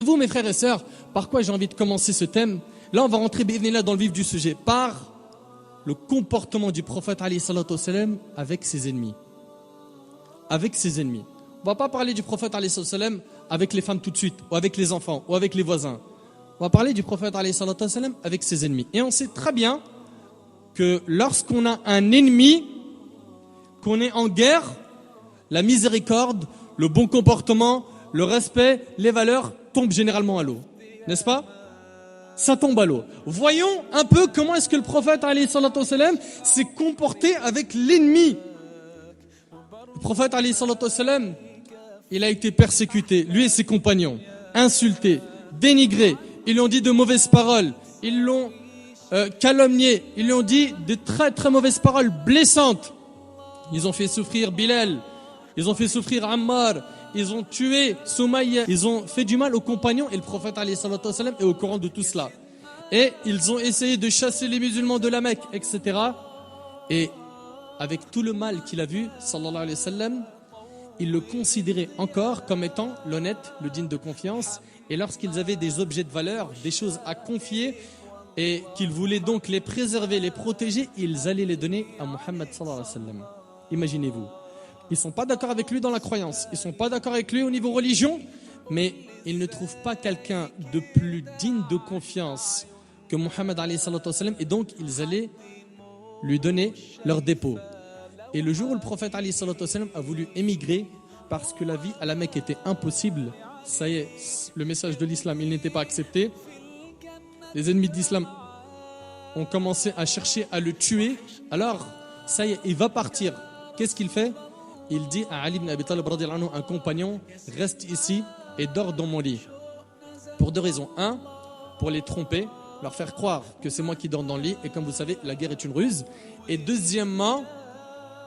Vous, mes frères et sœurs, par quoi j'ai envie de commencer ce thème? Là, on va rentrer là dans le vif du sujet, par le comportement du prophète alayhi salatu wassalam avec ses ennemis. Avec ses ennemis. On va pas parler du prophète alayhi salatu wassalam avec les femmes tout de suite, ou avec les enfants, ou avec les voisins. On va parler du prophète alayhi salatu wassalam avec ses ennemis. Et on sait très bien que lorsqu'on a un ennemi, qu'on est en guerre, la miséricorde, le bon comportement, le respect, les valeurs tombent généralement à l'eau. N'est-ce pas? Ça tombe à l'eau. Voyons un peu comment est-ce que le prophète alayhi salatu wassalam s'est comporté avec l'ennemi. Le prophète alayhi salatu wassalam, il a été persécuté, lui et ses compagnons, insulté, dénigré. Ils lui ont dit de mauvaises paroles, ils l'ont calomnié, ils lui ont dit de très très mauvaises paroles blessantes. Ils ont fait souffrir Bilal, ils ont fait souffrir Ammar, ils ont tué Soumaïa, ils ont fait du mal aux compagnons et le prophète alayhi salatu wassalam est au courant de tout cela. Et ils ont essayé de chasser les musulmans de la Mecque, etc. Et avec tout le mal qu'il a vu, sallallahu alayhi wa sallam, il le considérait encore comme étant l'honnête, le digne de confiance. Et lorsqu'ils avaient des objets de valeur, des choses à confier, et qu'ils voulaient donc les préserver, les protéger, ils allaient les donner à Muhammad sallallahu alayhi wa sallam. Imaginez-vous. Ils ne sont pas d'accord avec lui dans la croyance, ils ne sont pas d'accord avec lui au niveau religion, mais ils ne trouvent pas quelqu'un de plus digne de confiance que Muhammad alayhi salatu wassalam, et donc ils allaient lui donner leur dépôt. Et le jour où le prophète alayhi salatu wassalam a voulu émigrer parce que la vie à la Mecque était impossible, ça y est, le message de l'islam, il n'était pas accepté. Les ennemis de l'islam ont commencé à chercher à le tuer. Alors, ça y est, il va partir. Qu'est-ce qu'il fait? Il dit à Ali ibn Abi Talib, un compagnon, reste ici et dors dans mon lit. Pour deux raisons. Un, pour les tromper, leur faire croire que c'est moi qui dors dans le lit. Et comme vous savez, la guerre est une ruse. Et deuxièmement,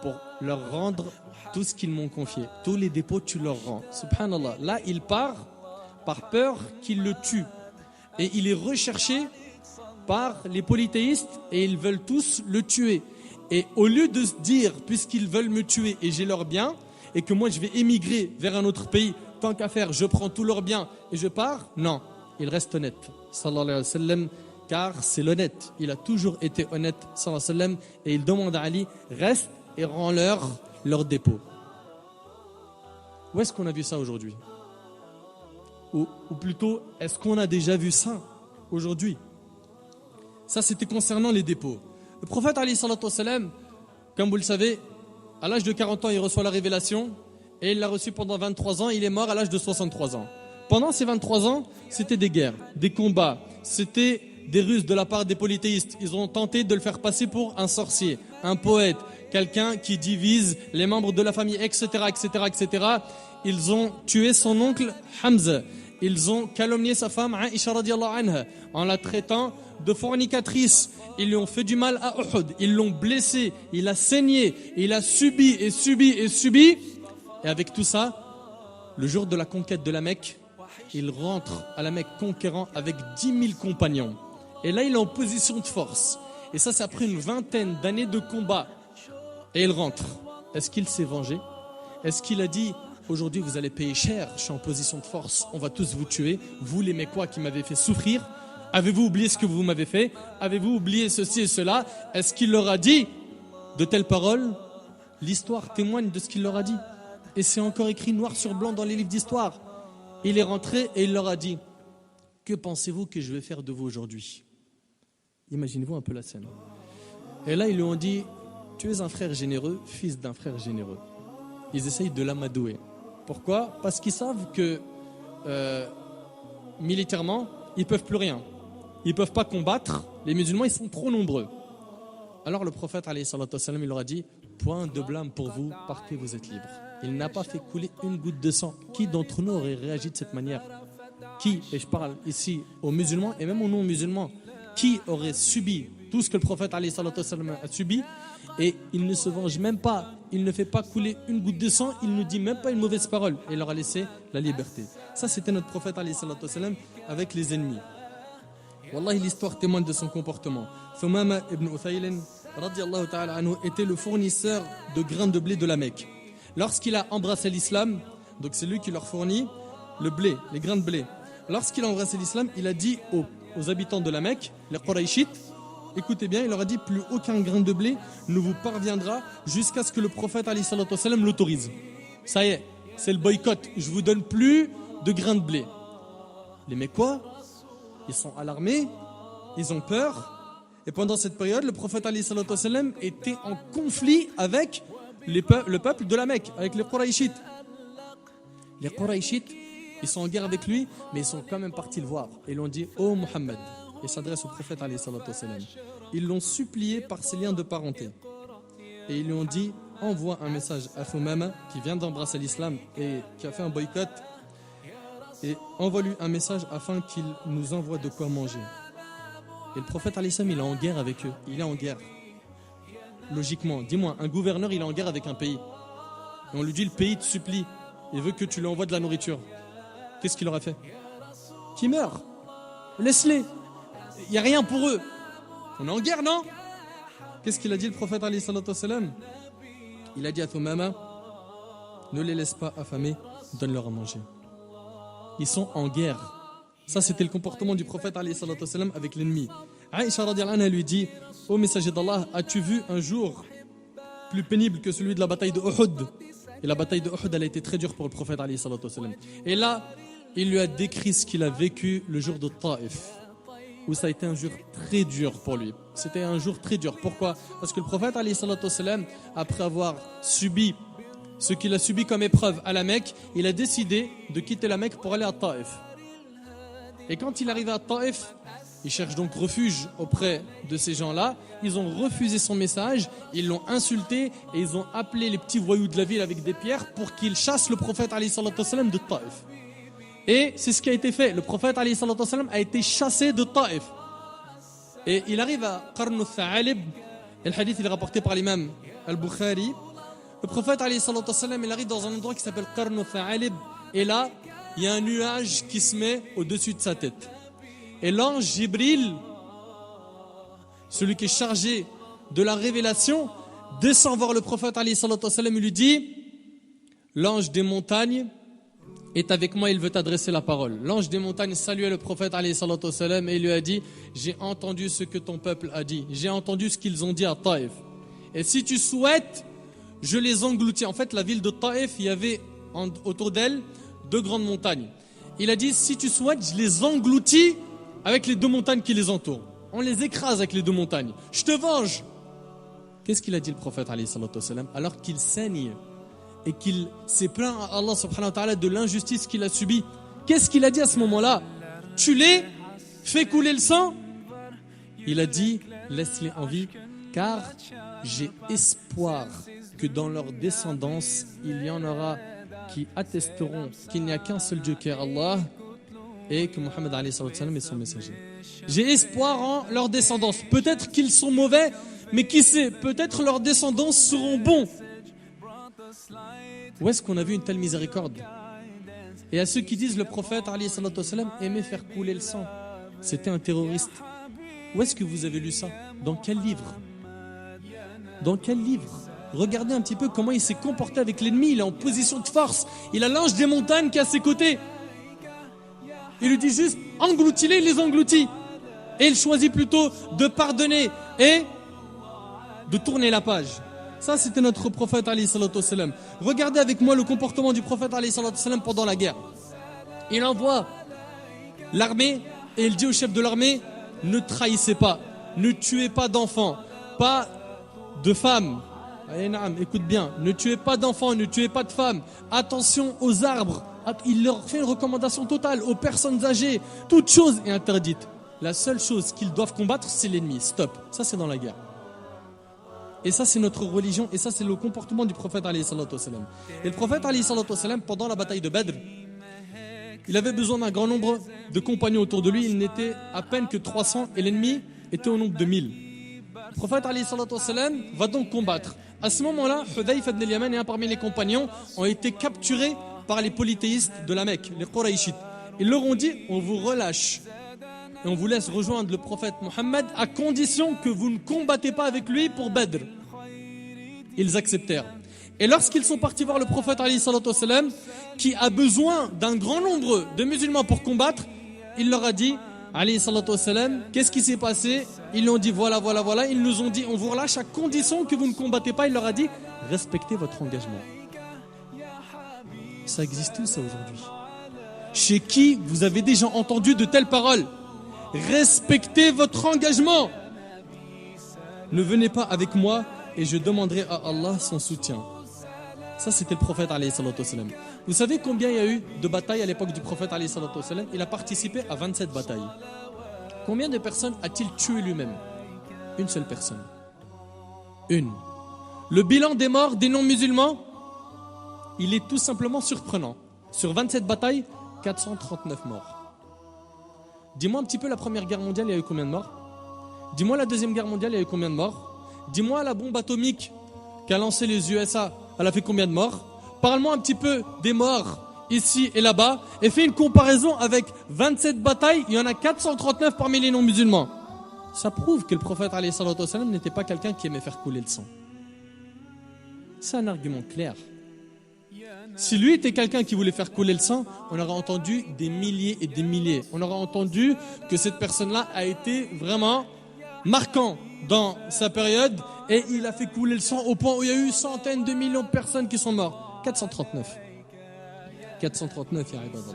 pour leur rendre tout ce qu'ils m'ont confié. Tous les dépôts, tu leur rends. Subhanallah. Là, il part par peur qu'ils le tuent. Et il est recherché par les polythéistes et ils veulent tous le tuer. Et au lieu de se dire, puisqu'ils veulent me tuer et j'ai leurs biens, et que moi je vais émigrer vers un autre pays, tant qu'à faire, je prends tous leurs biens et je pars, non, il reste honnête, sallallahu alayhi wa sallam, car c'est l'honnête. Il a toujours été honnête, sallallahu alayhi wa sallam, et il demande à Ali, reste et rends-leur leur dépôt. Où est-ce qu'on a vu ça aujourd'hui? Ou plutôt, est-ce qu'on a déjà vu ça aujourd'hui? Ça, c'était concernant les dépôts. Le prophète alayhi salatu wassalam, comme vous le savez, à l'âge de 40 ans, il reçoit la révélation et il l'a reçu pendant 23 ans. Il est mort à l'âge de 63 ans. Pendant ces 23 ans, c'était des guerres, des combats, c'était des ruses de la part des polythéistes. Ils ont tenté de le faire passer pour un sorcier, un poète, quelqu'un qui divise les membres de la famille, etc., etc., etc. Ils ont tué son oncle Hamza. Ils ont calomnié sa femme Aïcha radiallahu anha en la traitant de fornicatrice. Ils lui ont fait du mal à Uhud, ils l'ont blessé, il a saigné, il a subi et subi et subi. Et avec tout ça, le jour de la conquête de la Mecque, il rentre à la Mecque conquérant avec 10 000 compagnons. Et là, il est en position de force. Et ça, c'est après une vingtaine d'années de combat. Et il rentre. Est-ce qu'il s'est vengé? Est-ce qu'il a dit, aujourd'hui vous allez payer cher, je suis en position de force, on va tous vous tuer, vous les Mécois qui m'avez fait souffrir? Avez-vous oublié ce que vous m'avez fait? Avez-vous oublié ceci et cela? Est-ce qu'il leur a dit de telles paroles? L'histoire témoigne de ce qu'il leur a dit. Et c'est encore écrit noir sur blanc dans les livres d'histoire. Il est rentré et il leur a dit, que pensez-vous que je vais faire de vous aujourd'hui? Imaginez-vous un peu la scène. Et là, ils lui ont dit, tu es un frère généreux, fils d'un frère généreux. Ils essayent de l'amadouer. Pourquoi? Parce qu'ils savent que militairement, ils ne peuvent plus rien. Ils ne peuvent pas combattre. Les musulmans, ils sont trop nombreux. Alors le prophète, alayhi salatu wassalam, il leur a dit, point de blâme pour vous, partez, vous êtes libres. Il n'a pas fait couler une goutte de sang. Qui d'entre nous aurait réagi de cette manière? Qui, et je parle ici aux musulmans et même aux non-musulmans, qui aurait subi tout ce que le prophète, alayhi salatu wassalam, a subi? Et il ne se venge même pas, il ne fait pas couler une goutte de sang, il ne dit même pas une mauvaise parole. Et il leur a laissé la liberté. Ça, c'était notre prophète, alayhi salatu wassalam, avec les ennemis. Wallahi, l'histoire témoigne de son comportement. Thumama ibn Uthayl radiyallahu ta'ala anhu était le fournisseur de grains de blé de la Mecque. Lorsqu'il a embrassé l'islam, donc c'est lui qui leur fournit le blé, les grains de blé. lorsqu'il a embrassé l'islam, il a dit aux habitants de la Mecque, les Qurayshites, écoutez bien, il leur a dit plus aucun grain de blé ne vous parviendra jusqu'à ce que le prophète alayhi salatu wassalam l'autorise. Ça y est, c'est le boycott, je vous donne plus de grains de blé. Les Mecquois, ils sont alarmés, ils ont peur, et pendant cette période, le prophète alayhi salatu wassalam était en conflit avec le peuple de la Mecque, avec les Qurayshites. Les Qurayshites, ils sont en guerre avec lui, mais ils sont quand même partis le voir. Et ils lui ont dit, ô Muhammad, et s'adresse au prophète alayhi salatu wassalam. Ils l'ont supplié par ses liens de parenté. Et ils lui ont dit, envoie un message à Thumama qui vient d'embrasser l'islam et qui a fait un boycott. Et envoie-lui un message afin qu'il nous envoie de quoi manger. Et le prophète alayhi salam, il est en guerre avec eux. Il est en guerre. Logiquement, dis-moi, un gouverneur, il est en guerre avec un pays. Et on lui dit, le pays te supplie. Il veut que tu lui envoies de la nourriture. Qu'est-ce qu'il aurait fait? Qui meurt. Laisse-les. Il n'y a rien pour eux. On est en guerre, non? Qu'est-ce qu'il a dit le prophète alayhi salatu wassalam? Il a dit à Thumama, ne les laisse pas affamés, donne-leur à manger. Ils sont en guerre. Ça, c'était le comportement du prophète alayhi salatu wassalam avec l'ennemi. Aïcha radiyallahu anha lui dit, ô messager d'Allah, as-tu vu un jour plus pénible que celui de la bataille de Uhud? Et la bataille de Uhud, elle a été très dure pour le prophète alayhi salatu wassalam. Et là, il lui a décrit ce qu'il a vécu le jour de Taïf, où ça a été un jour très dur pour lui. C'était un jour très dur. Pourquoi? Parce que le prophète alayhi salatu wassalam, après avoir subi ce qu'il a subi comme épreuve à la Mecque, il a décidé de quitter la Mecque pour aller à Taïf. Et quand il arrive à Taïf, il cherche donc refuge auprès de ces gens-là. Ils ont refusé son message, ils l'ont insulté et ils ont appelé les petits voyous de la ville avec des pierres pour qu'ils chassent le prophète alayhi salatu wassalam de Taïf. Et c'est ce qui a été fait. Le prophète alayhi salatu wassalam a été chassé de Taïf. Et il arrive à Qarn al-Tha'alib. Et le hadith il est rapporté par l'imam al-Bukhari. Le prophète alayhi salatu wassalam, il arrive dans un endroit qui s'appelle Qarn al-Tha'alib. Et là, il y a un nuage qui se met au-dessus de sa tête. Et l'ange Jibril, celui qui est chargé de la révélation, descend voir le prophète alayhi salatu wassalam et lui dit, l'ange des montagnes est avec moi, il veut t'adresser la parole. L'ange des montagnes saluait le prophète alayhi salatu wassalam et il lui a dit, j'ai entendu ce que ton peuple a dit, j'ai entendu ce qu'ils ont dit à Taïf. Et si tu souhaites, je les engloutis. En fait, la ville de Taïf, il y avait autour d'elle 2 grandes montagnes. Il a dit, si tu souhaites, je les engloutis avec les 2 montagnes qui les entourent. On les écrase avec les 2 montagnes. Je te venge. Qu'est-ce qu'il a dit le prophète alayhi salatu wassalam, alors qu'il saigne et qu'il s'est plaint à Allah subhanahu wa ta'ala de l'injustice qu'il a subie? Qu'est-ce qu'il a dit à ce moment-là? Tue-les, fais couler le sang. Il a dit, laisse-les en vie, car j'ai espoir que dans leur descendance, il y en aura qui attesteront qu'il n'y a qu'un seul Dieu qui est Allah et que Muhammad alayhi salatu wassalam est son messager. J'ai espoir en leur descendance. Peut-être qu'ils sont mauvais, mais qui sait, peut-être leurs descendants seront bons. Où est-ce qu'on a vu une telle miséricorde? Et à ceux qui disent le prophète alayhi salatu wassalam aimait faire couler le sang, c'était un terroriste. Où est-ce que vous avez lu ça? Dans quel livre? Dans quel livre? Regardez un petit peu comment il s'est comporté avec l'ennemi. Il est en position de force. Il a l'ange des montagnes qui est à ses côtés. Il lui dit juste, engloutis-les, il les engloutit. Et il choisit plutôt de pardonner et de tourner la page. Ça, c'était notre prophète alayhi salatu wassalam. Regardez avec moi le comportement du prophète alayhi salatu wassalam pendant la guerre. Il envoie l'armée et il dit au chef de l'armée, ne trahissez pas, ne tuez pas d'enfants, pas de femmes. Écoute bien, ne tuez pas d'enfants, ne tuez pas de femmes. Attention aux arbres. Il leur fait une recommandation totale aux personnes âgées. Toute chose est interdite. La seule chose qu'ils doivent combattre, c'est l'ennemi. Stop. Ça, c'est dans la guerre. Et ça, c'est notre religion. Et ça, c'est le comportement du prophète alayhi salatu wassalam. Et le prophète alayhi salatu wassalam, pendant la bataille de Badr, il avait besoin d'un grand nombre de compagnons autour de lui. Il n'était à peine que 300 et l'ennemi était au nombre de 1000. Le prophète alayhi salatu wassalam va donc combattre. À ce moment-là, Hudayfa ibn al-Yaman et un parmi les compagnons ont été capturés par les polythéistes de la Mecque, les Qurayshites. Ils leur ont dit, on vous relâche et on vous laisse rejoindre le prophète Mohammed à condition que vous ne combattez pas avec lui pour Badr. Ils acceptèrent. Et lorsqu'ils sont partis voir le prophète alayhi salatu wassalam, qui a besoin d'un grand nombre de musulmans pour combattre, il leur a dit, alayhi salatu wassalam, qu'est-ce qui s'est passé? Ils lui ont dit voilà. Ils nous ont dit on vous relâche à condition que vous ne combattez pas. Il leur a dit respectez votre engagement. Ça existe où ça aujourd'hui? Chez qui vous avez déjà entendu de telles paroles? Respectez votre engagement. Ne venez pas avec moi et je demanderai à Allah son soutien. Ça, c'était le prophète alayhi salatu wassalam. Vous savez combien il y a eu de batailles à l'époque du prophète alayhi salatu wassalam? Il a participé à 27 batailles. Combien de personnes a-t-il tué lui-même? Une seule personne. Une. Le bilan des morts des non-musulmans, il est tout simplement surprenant. Sur 27 batailles, 439 morts. Dis-moi un petit peu la Première Guerre mondiale, il y a eu combien de morts? Dis-moi la Deuxième Guerre mondiale, il y a eu combien de morts? Dis-moi la bombe atomique qu'a lancé les USA, elle a fait combien de morts? Parle-moi un petit peu des morts ici et là-bas et fais une comparaison avec 27 batailles, il y en a 439 parmi les non-musulmans. Ça prouve que le prophète alayhi salatu wassalam n'était pas quelqu'un qui aimait faire couler le sang. C'est un argument clair. Si lui était quelqu'un qui voulait faire couler le sang, on aurait entendu des milliers et des milliers. On aurait entendu que cette personne-là a été vraiment marquant dans sa période et il a fait couler le sang au point où il y a eu centaines de millions de personnes qui sont mortes. 439. 439, ya ibadallah.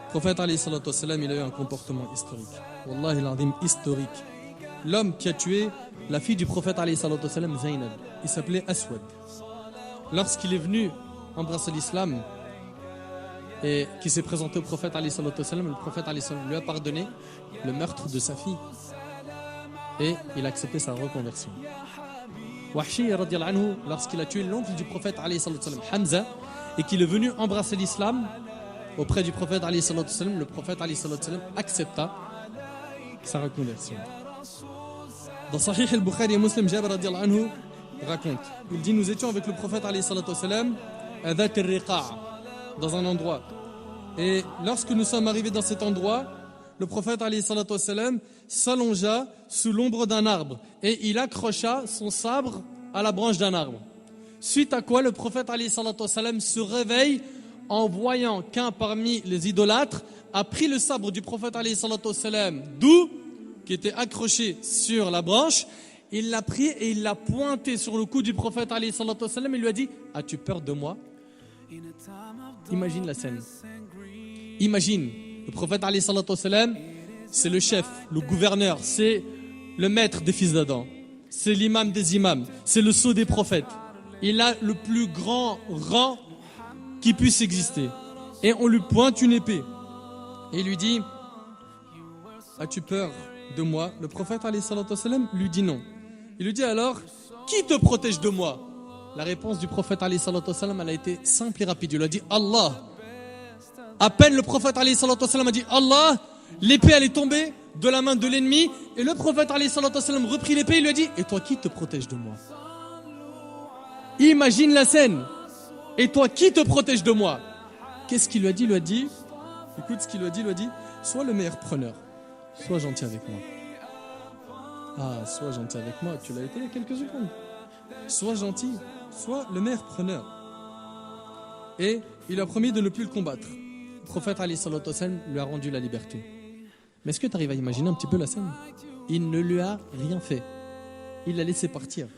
Le prophète alayhi salatu wassalam, il a eu un comportement historique. Wallahi al-azim, historique. L'homme qui a tué la fille du prophète alayhi salatu wassalam, Zainab, il s'appelait Aswad. Lorsqu'il est venu embrasser l'islam et qui s'est présenté au prophète alayhi salatu wassalam, le prophète alayhi salatu wassalam lui a pardonné le meurtre de sa fille et il a accepté sa reconversion. Wahshi radiyallahu anhu, lorsqu'il a tué l'oncle du prophète alayhi salatu wassalam, Hamza, et qu'il est venu embrasser l'islam auprès du prophète alayhi salatu wassalam, le prophète alayhi salatu wassalam accepta sa reconversion. Dans Sahih al-Bukhari et Muslim, Jabir radiyallahu anhu raconte, il dit nous étions avec le prophète alayhi salatu wassalam à Dhat al-Riqa', dans un endroit, et lorsque nous sommes arrivés dans cet endroit, le prophète alayhi salatu wassalam s'allongea sous l'ombre d'un arbre et il accrocha son sabre à la branche d'un arbre. Suite à quoi le prophète alayhi salatu wassalam se réveille en voyant qu'un parmi les idolâtres a pris le sabre du prophète alayhi salatu wassalam, d'où qui était accroché sur la branche. Il l'a pris et il l'a pointé sur le cou du prophète alayhi salatu wassalam et lui a dit as-tu peur de moi? Imagine la scène. Imagine, le prophète alayhi salatu wassalam, c'est le chef, le gouverneur, c'est le maître des fils d'Adam, c'est l'imam des imams, c'est le sceau des prophètes. Il a le plus grand rang qui puisse exister. Et on lui pointe une épée. Et il lui dit as-tu peur de moi? Le prophète alayhi salatu wassalam lui dit non. Il lui dit alors qui te protège de moi? La réponse du prophète alayhi salatu wassalam, elle a été simple et rapide. Il lui a dit Allah. À peine le prophète alayhi salatu wassalam a dit Allah, l'épée elle est tombée de la main de l'ennemi et le prophète alayhi salatu wassalam reprit l'épée et lui a dit et toi qui te protège de moi? Imagine la scène. Et toi qui te protège de moi? Qu'est-ce qu'il lui a dit? Il lui a dit, écoute ce qu'il lui a dit, il lui a dit sois le meilleur preneur, sois gentil avec moi. Ah, sois gentil avec moi, tu l'as été il y a quelques secondes. Sois gentil, sois le meilleur preneur. Et il a promis de ne plus le combattre. Le prophète alayhi salatu wassalam lui a rendu la liberté. Mais est-ce que tu arrives à imaginer un petit peu la scène? Il ne lui a rien fait. Il l'a laissé partir.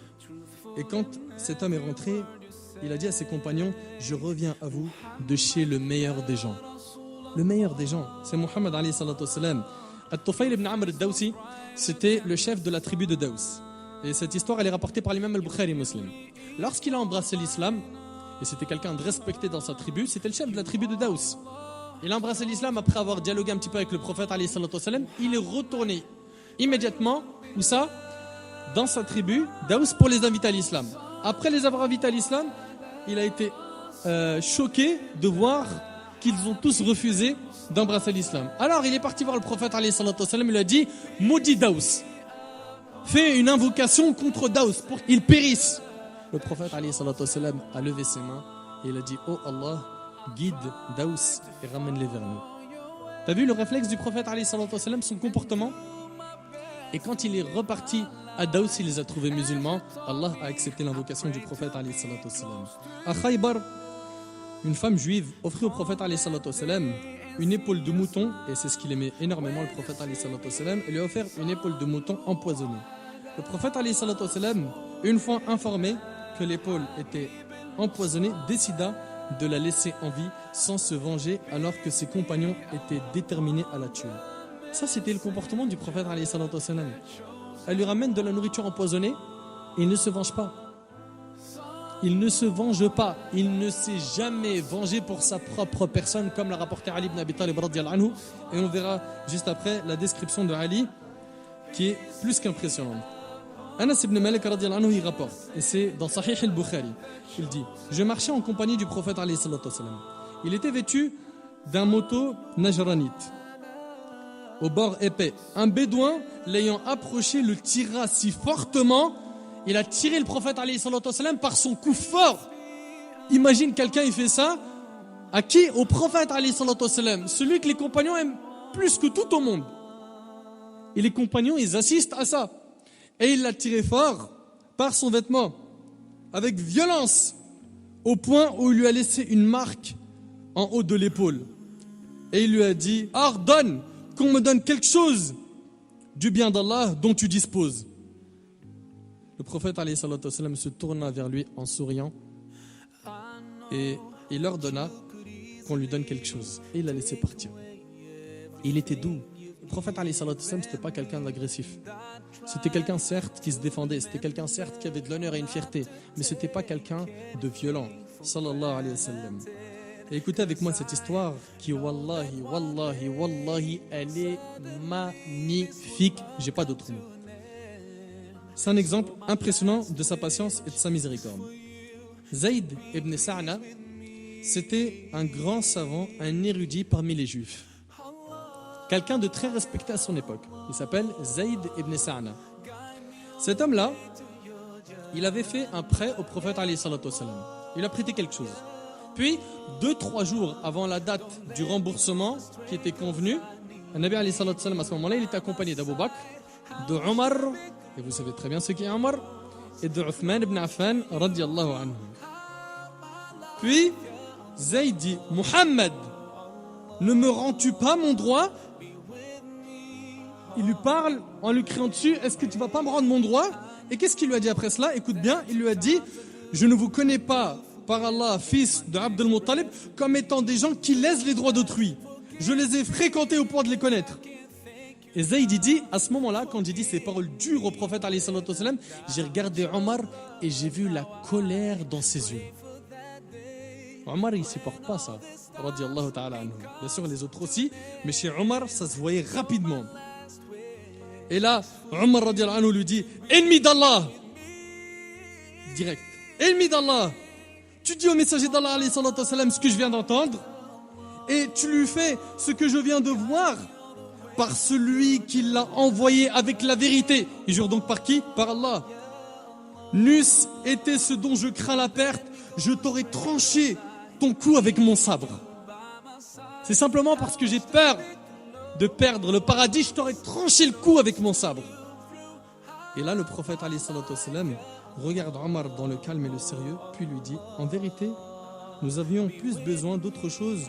Et quand cet homme est rentré, il a dit à ses compagnons je reviens à vous de chez le meilleur des gens. Le meilleur des gens, c'est Muhammad alayhi salatu wassalam. At-Tufayl ibn Amr al-Dawsi, c'était le chef de la tribu de Daous. Et cette histoire, elle est rapportée par l'imam al-Bukhari et Muslim. Lorsqu'il a embrassé l'islam, et c'était quelqu'un de respecté dans sa tribu, c'était le chef de la tribu de Daous. Il a embrassé l'islam après avoir dialogué un petit peu avec le prophète alayhi salatu wassalam. Il est retourné immédiatement, où ça? Dans sa tribu, Daous, pour les inviter à l'islam. Après les avoir invités à l'islam, il a été choqué de voir qu'ils ont tous refusé d'embrasser l'islam. Alors il est parti voir le prophète alayhi salatu wassalam, il lui a dit maudit Daous, fais une invocation contre Daous pour qu'ils périssent. Le prophète alayhi salatu wassalam a levé ses mains et il a dit oh Allah, guide Daous et ramène-les vers nous. T'as vu le réflexe du prophète alayhi salatu wassalam, son comportement? Et quand il est reparti à Daous, il les a trouvés musulmans. Allah a accepté l'invocation du prophète alayhi salatu wassalam. À Khaybar, une femme juive offrit au prophète alayhi salatu wassalam une épaule de mouton, et c'est ce qu'il aimait énormément, le prophète alayhi salatu wassalam, et lui a offert une épaule de mouton empoisonnée. Le prophète alayhi salatu wassalam, une fois informé que l'épaule était empoisonnée, décida de la laisser en vie sans se venger, alors que ses compagnons étaient déterminés à la tuer. Ça, c'était le comportement du prophète alayhi salatu wassalam. Elle lui ramène de la nourriture empoisonnée et il ne se venge pas. Il ne se venge pas. Il ne s'est jamais vengé pour sa propre personne, comme l'a rapporté Ali ibn Abi Talib radiyallahu anhu. Et on verra juste après la description de Ali qui est plus qu'impressionnante. Anas ibn Malik radiyallahu anhu, il rapporte, et c'est dans Sahih al-Bukhari, il dit: je marchais en compagnie du prophète alayhi salatu wassalam. Il était vêtu d'un manteau najranite au bord épais. Un bédouin, l'ayant approché, le tira si fortement, il a tiré le prophète alayhi salatu wassalam par son coup fort. Imagine quelqu'un, il fait ça à qui? Au prophète alayhi salatu wassalam, celui que les compagnons aiment plus que tout au monde. Et les compagnons, ils assistent à ça. Et il l'a tiré fort par son vêtement, avec violence, au point où il lui a laissé une marque en haut de l'épaule. Et il lui a dit: ordonne qu'on me donne quelque chose du bien d'Allah dont tu disposes. Le prophète alayhi salatu wassalam se tourna vers lui en souriant et il ordonna qu'on lui donne quelque chose. Et il l'a laissé partir. Et il était doux. Le prophète alayhi salatu wassalam, c'était pas quelqu'un d'agressif. C'était quelqu'un certes qui se défendait, c'était quelqu'un certes qui avait de l'honneur et une fierté, mais c'était pas quelqu'un de violent. Sallallahu alayhi wa sallam. Et écoutez avec moi cette histoire qui, wallahi, wallahi, wallahi, elle est magnifique. J'ai pas d'autre mot. C'est un exemple impressionnant de sa patience et de sa miséricorde. Zayd ibn Sa'na, c'était un grand savant, un érudit parmi les juifs. Quelqu'un de très respecté à son époque. Il s'appelle Zayd ibn Sa'na. Cet homme-là, il avait fait un prêt au prophète alayhi salatu wassalam. Il a prêté quelque chose. Puis, 2-3 jours avant la date du remboursement qui était convenu, le Nabi alayhi salatu wassalam, à ce moment-là, il était accompagné d'Abu Bakr, de Omar, et vous savez très bien ce qu'est Omar, et de Uthman ibn Affan radiyallahu anhu. Puis, Zayd dit: Muhammad, ne me rends-tu pas mon droit? Il lui parle en lui criant dessus: est-ce que tu vas pas me rendre mon droit? Et qu'est-ce qu'il lui a dit après cela? Écoute bien, il lui a dit: je ne vous connais pas, par Allah, fils de Abd al-Muttalib, comme étant des gens qui lèsent les droits d'autrui. Je les ai fréquentés au point de les connaître. Et Zayd dit, à ce moment-là, quand j'ai dit ces paroles dures au prophète alayhi salatu wassalam, j'ai regardé Omar et j'ai vu la colère dans ses yeux. Omar, il ne supporte pas ça. Radiyallahu ta'ala anhu. Bien sûr, les autres aussi, mais chez Omar, ça se voyait rapidement. Et là, Omar radiyallahu anhu lui dit: ennemi d'Allah! Direct. Ennemi d'Allah! Tu dis au messager d'Allah alayhi salatu wassalam ce que je viens d'entendre, et tu lui fais ce que je viens de voir par celui qui l'a envoyé avec la vérité. Il jure donc par qui? Par Allah. N'eût-ce été ce dont je crains la perte, je t'aurais tranché ton cou avec mon sabre. C'est simplement parce que j'ai peur de perdre le paradis, je t'aurais tranché le cou avec mon sabre. Et là, le prophète alayhi salatu wassalam regarde Omar dans le calme et le sérieux, puis lui dit: en vérité, nous avions plus besoin d'autre chose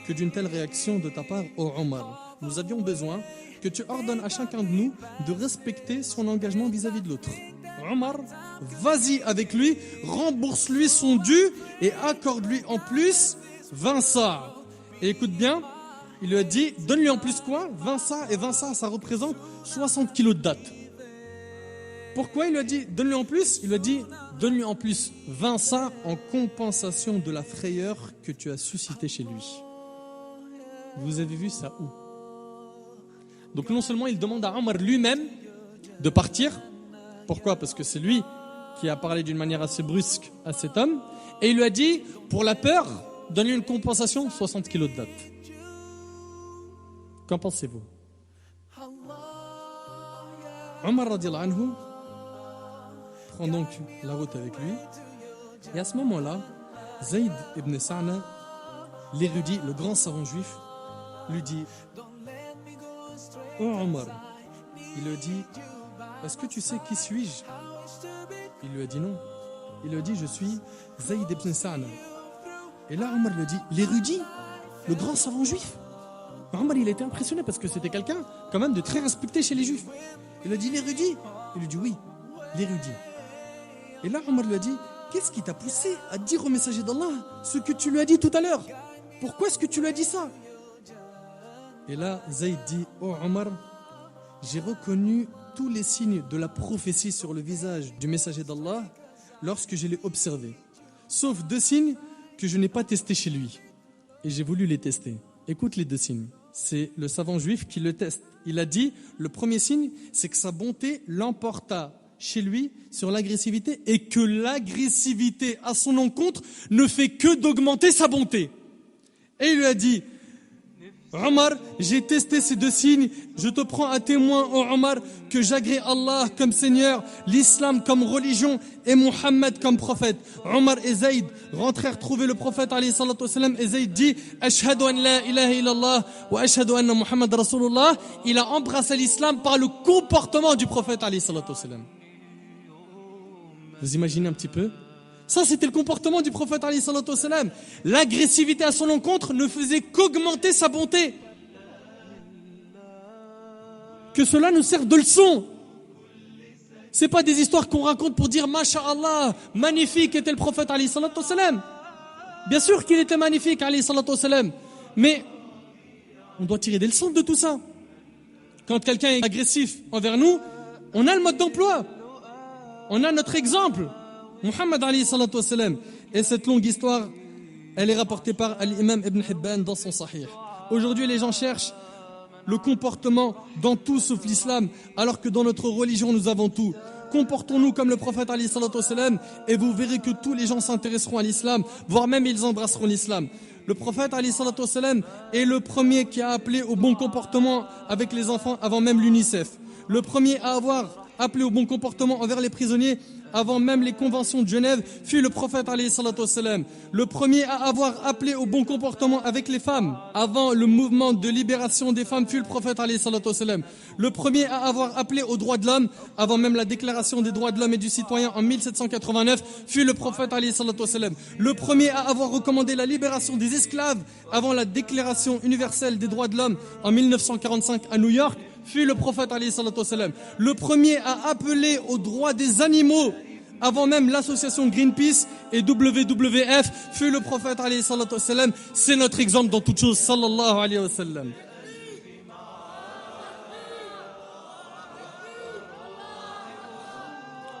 que d'une telle réaction de ta part, ô Omar. Nous avions besoin que tu ordonnes à chacun de nous de respecter son engagement vis-à-vis de l'autre. Omar, vas-y avec lui, rembourse-lui son dû et accorde-lui en plus 20 sa'. Et écoute bien, il lui a dit: donne-lui en plus quoi? 20 sa', et 20 sa', ça représente 60 kilos de dattes. Pourquoi il lui a dit donne-lui en plus? Il lui a dit donne-lui en plus 20 sa' en compensation de la frayeur que tu as suscitée chez lui. Vous avez vu ça où? Donc non seulement il demande à Omar lui-même de partir. Pourquoi? Parce que c'est lui qui a parlé d'une manière assez brusque à cet homme. Et il lui a dit, pour la peur, donne-lui une compensation, 60 kilos de date. Qu'en pensez-vous? Omar radiyallahu anhu prend donc la route avec lui. Et à ce moment-là, Zayd ibn Sa'na, l'érudit, le grand savant juif, lui dit: oh Omar, il lui dit: est-ce que tu sais qui suis-je? Il lui a dit non. Il lui a dit: je suis Zayd ibn Sa'na. Et là, Omar lui dit, l'érudit, le grand savant juif. Omar, il a été impressionné parce que c'était quelqu'un quand même de très respecté chez les juifs. Il a dit, l'érudit. Il lui dit, oui, l'érudit. Et là, Omar lui a dit, qu'est-ce qui t'a poussé à dire au messager d'Allah ce que tu lui as dit tout à l'heure? Pourquoi est-ce que tu lui as dit ça? Et là, Zayd dit, oh Omar, j'ai reconnu tous les signes de la prophétie sur le visage du messager d'Allah lorsque je l'ai observé. Sauf 2 signes que je n'ai pas testés chez lui. Et j'ai voulu les tester. Écoute les 2 signes. C'est le savant juif qui le teste. Il a dit, le premier signe, c'est que sa bonté l'emporta chez lui sur l'agressivité et que l'agressivité à son encontre ne fait que d'augmenter sa bonté. Et il lui a dit, Omar, j'ai testé ces 2 signes, je te prends à témoin, oh Omar, que j'agrée Allah comme Seigneur, l'islam comme religion et Muhammad comme prophète. Omar et Zayd rentrèrent trouver le prophète alayhi salatu wassalam et Zayd dit Ashhadu an la ilaha illallah wa ashhadu anna Muhammad Rasulullah. Il a embrassé l'islam par le comportement du prophète alayhi salatu wassalam. Vous imaginez un petit peu? Ça, c'était le comportement du prophète alayhi salatu wassalam. L'agressivité à son encontre ne faisait qu'augmenter sa bonté. Que cela nous serve de leçon. C'est pas des histoires qu'on raconte pour dire Masha'Allah, magnifique était le prophète alayhi salatu wassalam. Bien sûr qu'il était magnifique alayhi salatu wassalam. Mais on doit tirer des leçons de tout ça. Quand quelqu'un est agressif envers nous, on a le mode d'emploi. On a notre exemple. Muhammad alayhi salatu wassalam. Et cette longue histoire, elle est rapportée par l'imam Ibn Hibban dans son Sahih. Aujourd'hui, les gens cherchent le comportement dans tout sauf l'islam, alors que dans notre religion, nous avons tout. Comportons-nous comme le prophète alayhi salatu wassalam et vous verrez que tous les gens s'intéresseront à l'islam, voire même ils embrasseront l'islam. Le prophète alayhi salatu wassalam est le premier qui a appelé au bon comportement avec les enfants avant même l'UNICEF. Le premier à avoir appelé au bon comportement envers les prisonniers avant même les conventions de Genève fut le prophète alayhi salatu wassalam. Le premier à avoir appelé au bon comportement avec les femmes avant le mouvement de libération des femmes fut le prophète alayhi salatu wassalam. Le premier à avoir appelé aux droits de l'homme avant même la déclaration des droits de l'homme et du citoyen en 1789 fut le prophète alayhi salatu wassalam. Le premier à avoir recommandé la libération des esclaves avant la déclaration universelle des droits de l'homme en 1945 à New York fut le prophète alayhi salatu wassalam. Le premier à appeler aux droits des animaux avant même l'association Greenpeace et WWF fut le prophète alayhi salatu wassalam. C'est notre exemple dans toute chose sallallahu alayhi wa sallam.